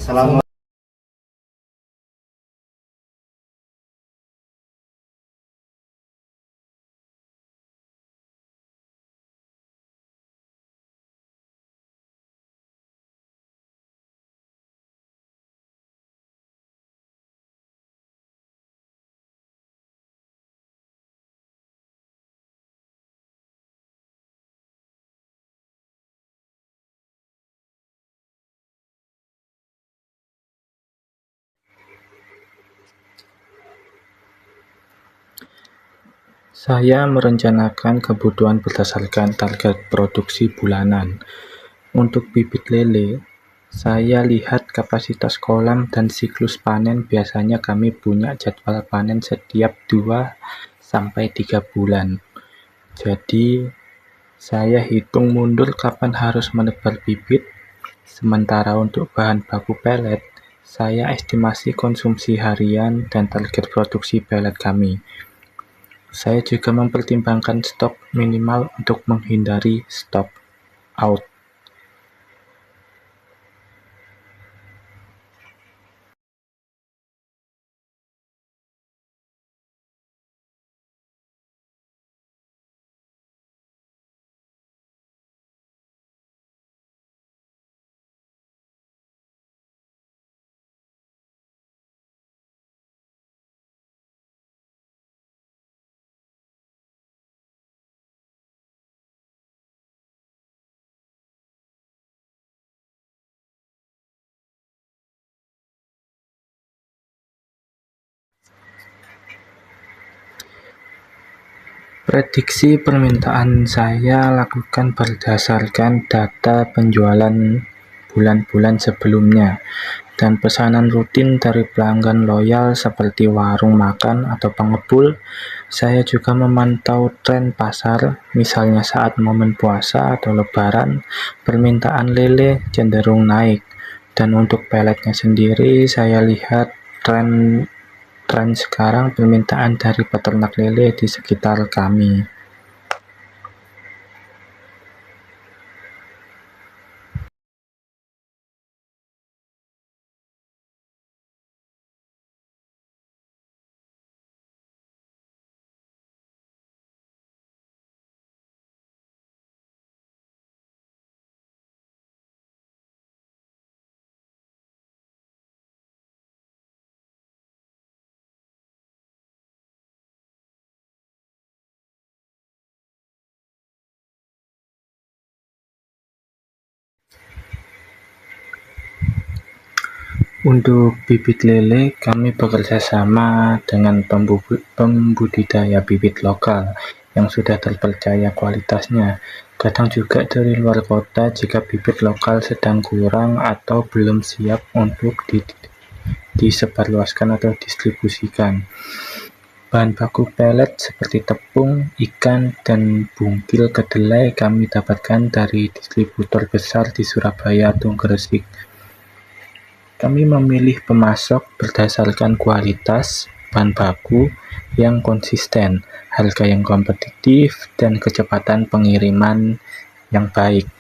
Assalamualaikum. Saya merencanakan kebutuhan berdasarkan target produksi bulanan. Untuk bibit lele, saya lihat kapasitas kolam dan siklus panen. Biasanya kami punya jadwal panen setiap 2-3 bulan. Jadi, saya hitung mundur kapan harus menebar bibit. Sementara untuk bahan baku pelet, saya estimasi konsumsi harian dan target produksi pelet kami. Saya juga mempertimbangkan stok minimal untuk menghindari stock out. Prediksi permintaan saya lakukan berdasarkan data penjualan bulan-bulan sebelumnya dan pesanan rutin dari pelanggan loyal seperti warung makan atau pengepul. Saya juga memantau tren pasar, misalnya saat momen puasa atau lebaran, permintaan lele cenderung naik. Dan untuk peletnya sendiri, saya lihat tren sekarang permintaan dari peternak lele di sekitar kami. Untuk bibit lele, kami bekerja sama dengan pembudidaya bibit lokal yang sudah terpercaya kualitasnya. Kadang juga dari luar kota jika bibit lokal sedang kurang atau belum siap untuk disebarluaskan atau distribusikan. Bahan baku pelet seperti tepung, ikan, dan bungkil kedelai kami dapatkan dari distributor besar di Surabaya atau Gresik. Kami memilih pemasok berdasarkan kualitas bahan baku yang konsisten, harga yang kompetitif, dan kecepatan pengiriman yang baik.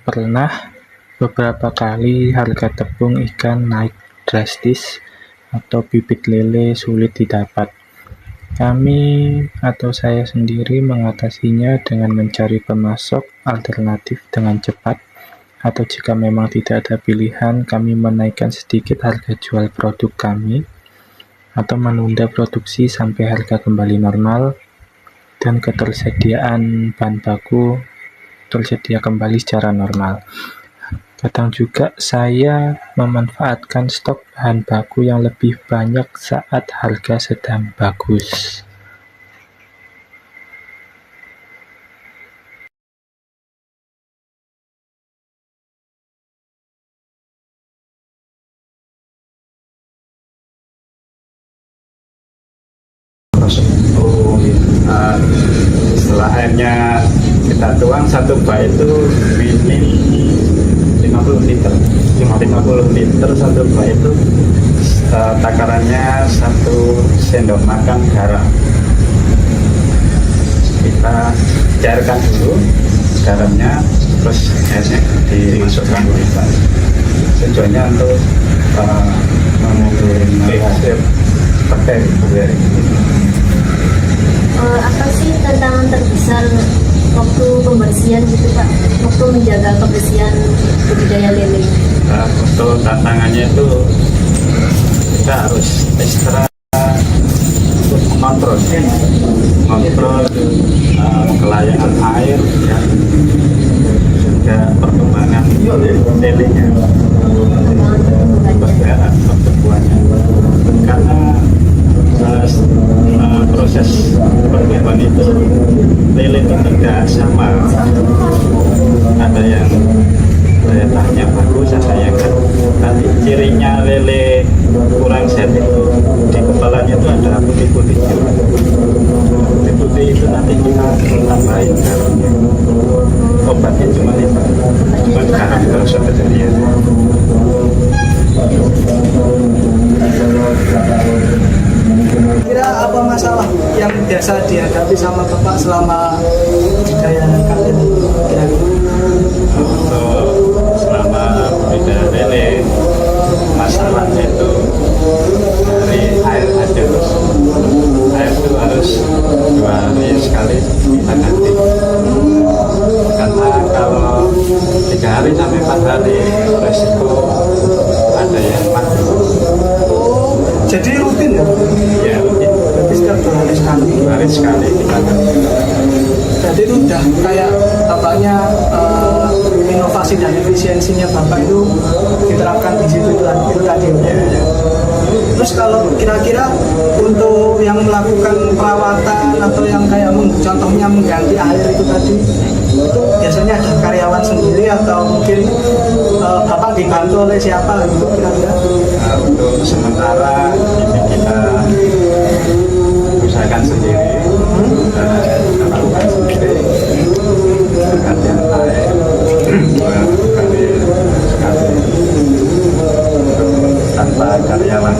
Pernah beberapa kali harga tepung ikan naik drastis atau bibit lele sulit didapat. Kami atau saya sendiri mengatasinya dengan mencari pemasok alternatif dengan cepat, atau jika memang tidak ada pilihan, kami menaikkan sedikit harga jual produk kami atau menunda produksi sampai harga kembali normal dan ketersediaan bahan baku tersedia kembali secara normal. Kadang juga saya memanfaatkan stok bahan baku yang lebih banyak saat harga sedang bagus. uh, setelah airnya kita tuang, satu bak itu minim 50 liter. 50 liter satu bak itu, takarannya 1 sendok makan garam. Kita cairkan dulu garamnya, terus airnya dimasukkan ke bak. Tujuannya untuk memiliki hasil bakteri. Apa sih tantangan terbesar waktu pembersihan gitu Pak, waktu menjaga kebersihan budidaya lele? Untuk tantangannya itu kita harus ekstra kontrol kelayakan air, ya, juga perkembangan lelenya, pertumbuhannya, karena proses pertumbuhan itu lele itu tidak sama, ada yang daya tahannya bagus, ada yang kan. Nanti cirinya lele kurang sehat itu di kepalanya itu ada putih-putih. Putih-putih itu nanti kita tambahin garamnya. Obatnya cuma itu, cuma garam terus kejadian. Kira apa masalah yang biasa dihadapi sama Bapak selama budidaya kalian kira-kira? Untuk selama budidaya lele, masalahnya itu dari air aja, terus air itu harus 2 hari sekali kita ganti, karena kalau 3 hari sampai 4 hari resiko ada yang mati. Jadi rutin ya? Ya rutin, Berarti setiap 2 hari sekali. 2 hari sekali kita ganti. Jadi itu udah kayak Bapaknya inovasi dan efisiensinya Bapak itu diterapkan di situ itu tadi. Ya. Terus kalau kira-kira untuk yang melakukan perawatan atau yang kayak contohnya mengganti air itu tadi, itu biasanya ada karyawan sendiri atau mungkin Bapak dibantu oleh siapa gitu kira-kira? Nah, untuk sementara ini kita usahakan sendiri, lakukan sendiri, gantian air 2 kali sekali tanpa karyawan.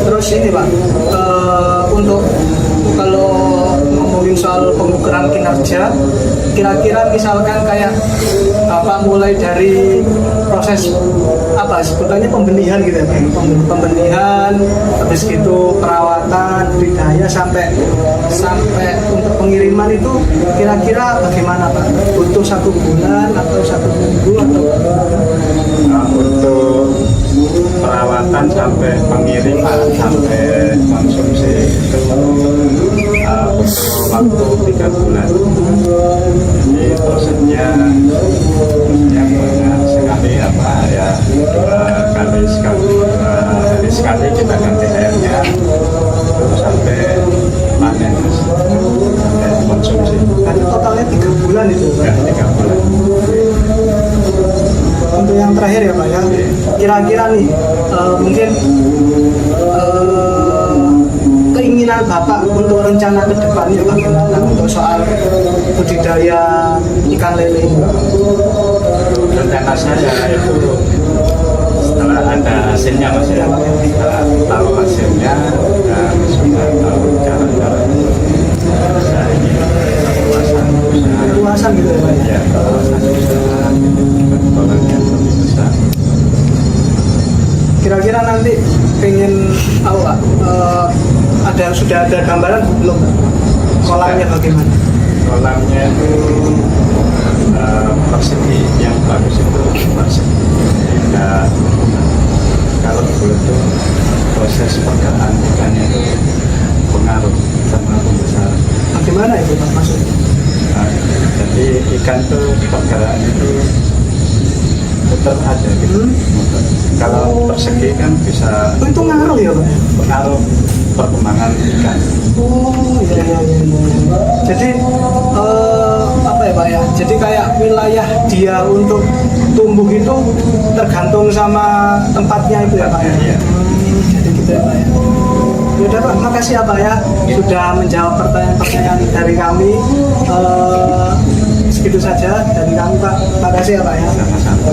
Terus ini Pak, untuk kalau ngomongin soal pengukuran kinerja, kira-kira misalkan kayak Bapak mulai dari proses apa sebutannya pembenihan gitu ya Pak, pembenihan, habis itu perawatan, budidaya sampai untuk pengiriman itu kira-kira bagaimana Pak? Butuh 1 bulan atau 1 minggu atau? Nah, untuk perawatan sampai pengiriman sampai konsumsi itu butuh waktu 3 bulan. Jadi prosesnya yang banyak sekali, apa ya, 2 hari sekali kita ganti airnya, terus sampai panen, sampai konsumsi. Kan totalnya 3 bulan itu Pak? Ya, 3 bulan. Untuk yang terakhir ya Pak ya, kira-kira nih mungkin keinginan Bapak untuk rencana ke depannya bagaimana untuk soal budidaya ikan lele ini? Rencana saya itu setelah ada hasilnya Mas ya, kita tahu hasilnya dan sudah tahu cara-cara, saya ingin perluasan usaha. Perluasan gitu ya Pak ya? Ya, perluasan usaha, orang yang lebih besar. Kira-kira nanti pengen sudah ada gambaran belum? Kolamnya bagaimana? Kolamnya itu persegi, yang bagus itu persegi. Tidak, kalau dulu itu proses pergerakan ikannya itu pengaruh sama pembesaran. Bagaimana itu Pak maksudnya? Nah, jadi ikan itu pergerakan itu tetap ada gitu. Kalau persegi kan bisa Oh, itu ngaruh ya Pak? pengaruh perkembangan ikan. Oh iya. Jadi apa ya Pak ya? Jadi kayak wilayah dia untuk tumbuh itu tergantung sama tempatnya itu ya Pak ya? Iya. Jadi gitu ya Pak ya? Yaudah Pak, makasih ya Pak ya sudah menjawab pertanyaan-pertanyaan dari kami. Segitu saja dari kami Pak. Makasih ya Pak ya. Sama-sama.